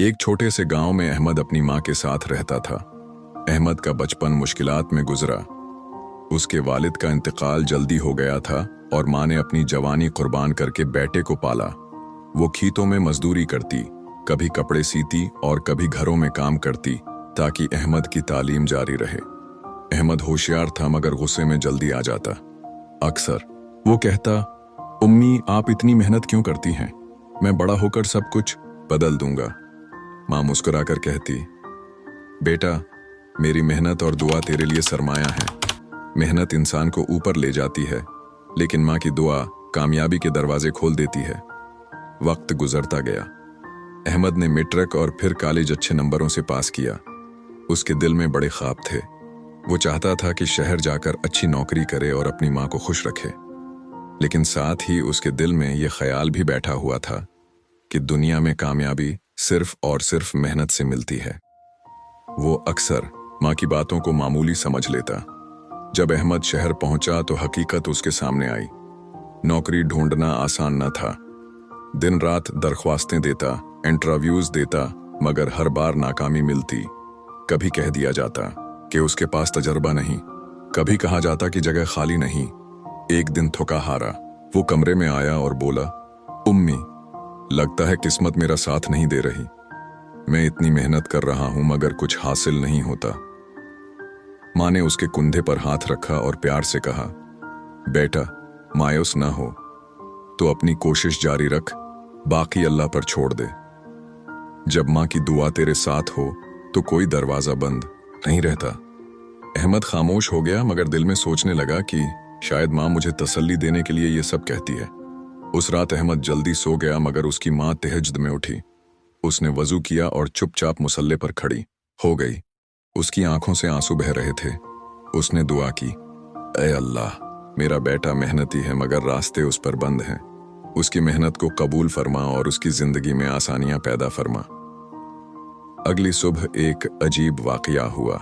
एक छोटे से गांव में अहमद अपनी माँ के साथ रहता था। अहमद का बचपन मुश्किलात में गुजरा। उसके वालिद का इंतकाल जल्दी हो गया था और माँ ने अपनी जवानी कुर्बान करके बेटे को पाला। वो खेतों में मजदूरी करती, कभी कपड़े सीती और कभी घरों में काम करती ताकि अहमद की तालीम जारी रहे। अहमद होशियार था मगर गुस्से में जल्दी आ जाता। अक्सर वो कहता, उम्मी आप इतनी मेहनत क्यों करती हैं? मैं बड़ा होकर सब कुछ बदल दूंगा। माँ मुस्कुराकर कहती, बेटा मेरी मेहनत और दुआ तेरे लिए सरमाया है। मेहनत इंसान को ऊपर ले जाती है, लेकिन माँ की दुआ कामयाबी के दरवाजे खोल देती है। वक्त गुजरता गया। अहमद ने मैट्रिक और फिर कॉलेज अच्छे नंबरों से पास किया। उसके दिल में बड़े ख्वाब थे। वो चाहता था कि शहर जाकर अच्छी नौकरी करे और अपनी माँ को खुश रखे। लेकिन साथ ही उसके दिल में यह ख्याल भी बैठा हुआ था कि दुनिया में कामयाबी सिर्फ और सिर्फ मेहनत से मिलती है। वो अक्सर माँ की बातों को मामूली समझ लेता। जब अहमद शहर पहुंचा तो हकीकत उसके सामने आई। नौकरी ढूंढना आसान न था। दिन रात दरख्वास्तें देता, इंटरव्यूज देता, मगर हर बार नाकामी मिलती। कभी कह दिया जाता कि उसके पास तजर्बा नहीं, कभी कहा जाता कि जगह खाली नहीं। एक दिन थका हारा वो कमरे में आया और बोला, उम्मी लगता है किस्मत मेरा साथ नहीं दे रही। मैं इतनी मेहनत कर रहा हूं मगर कुछ हासिल नहीं होता। माँ ने उसके कुंधे पर हाथ रखा और प्यार से कहा, बेटा मायूस ना हो, तो अपनी कोशिश जारी रख, बाकी अल्लाह पर छोड़ दे। जब माँ की दुआ तेरे साथ हो तो कोई दरवाजा बंद नहीं रहता। अहमद खामोश हो गया मगर दिल में सोचने लगा कि शायद माँ मुझे तसल्ली देने के लिए ये सब कहती है। उस रात अहमद जल्दी सो गया मगर उसकी माँ तहज्जुद में उठी। उसने वजू किया और चुपचाप मुसल्ले पर खड़ी हो गई। उसकी आंखों से आंसू बह रहे थे। उसने दुआ की, ऐ अल्लाह मेरा बेटा मेहनती है मगर रास्ते उस पर बंद हैं। उसकी मेहनत को कबूल फरमा और उसकी जिंदगी में आसानियां पैदा फरमा। अगली सुबह एक अजीब वाकया हुआ।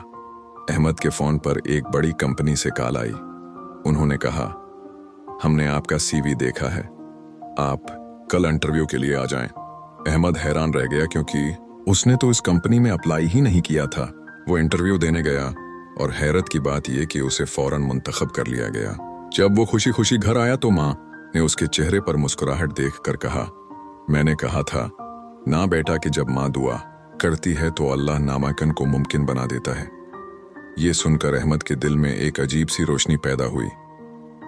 अहमद के फोन पर एक बड़ी कंपनी से कॉल आई। उन्होंने कहा, हमने आपका सीवी देखा है, आप कल इंटरव्यू के लिए आ जाएं। अहमद हैरान रह गया क्योंकि उसने तो इस कंपनी में अप्लाई ही नहीं किया था। वो इंटरव्यू देने गया और हैरत की बात यह कि उसे फौरन मुंतखब कर लिया गया। जब वो खुशी खुशी घर आया तो माँ ने उसके चेहरे पर मुस्कुराहट देखकर कहा, मैंने कहा था ना बेटा कि जब माँ दुआ करती है तो अल्लाह नामुमकिन को मुमकिन बना देता है। ये सुनकर अहमद के दिल में एक अजीब सी रोशनी पैदा हुई।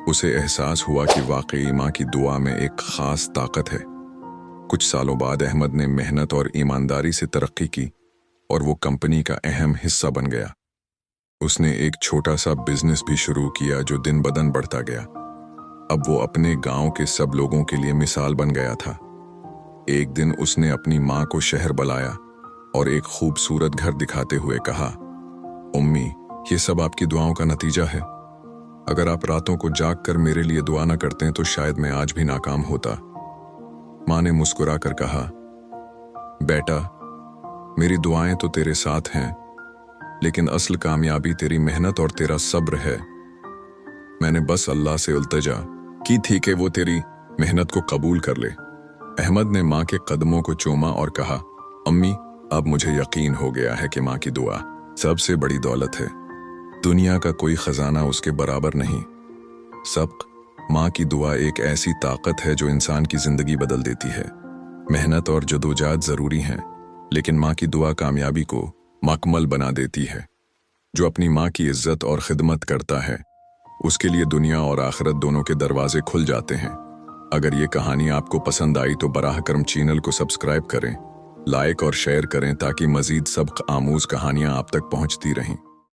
उसे एहसास हुआ कि वाकई माँ की दुआ में एक खास ताकत है। कुछ सालों बाद अहमद ने मेहनत और ईमानदारी से तरक्की की और वो कंपनी का अहम हिस्सा बन गया। उसने एक छोटा सा बिजनेस भी शुरू किया जो दिन ब दिन बढ़ता गया। अब वो अपने गांव के सब लोगों के लिए मिसाल बन गया था। एक दिन उसने अपनी माँ को शहर बुलाया और एक खूबसूरत घर दिखाते हुए कहा, उम्मी ये सब आपकी दुआओं का नतीजा है। अगर आप रातों को जाग कर मेरे लिए दुआ न करते तो शायद मैं आज भी नाकाम होता। माँ ने मुस्कुरा कर कहा, बेटा मेरी दुआएं तो तेरे साथ हैं, लेकिन असल कामयाबी तेरी मेहनत और तेरा सब्र है। मैंने बस अल्लाह से इल्तिजा की थी कि वो तेरी मेहनत को कबूल कर ले। अहमद ने माँ के कदमों को चूमा और कहा, अम्मी अब मुझे यकीन हो गया है कि माँ की दुआ सबसे बड़ी दौलत है। दुनिया का कोई खजाना उसके बराबर नहीं। सबक माँ की दुआ एक ऐसी ताकत है जो इंसान की जिंदगी बदल देती है। मेहनत और जदोजहद जरूरी हैं, लेकिन माँ की दुआ कामयाबी को मकमल बना देती है। जो अपनी माँ की इज्जत और खिदमत करता है उसके लिए दुनिया और आखिरत दोनों के दरवाजे खुल जाते हैं। अगर ये कहानी आपको पसंद आई तो बराह करम चैनल को सब्सक्राइब करें, लाइक और शेयर करें ताकि मजीद सबक आमूज कहानियां आप तक पहुंचती रहें।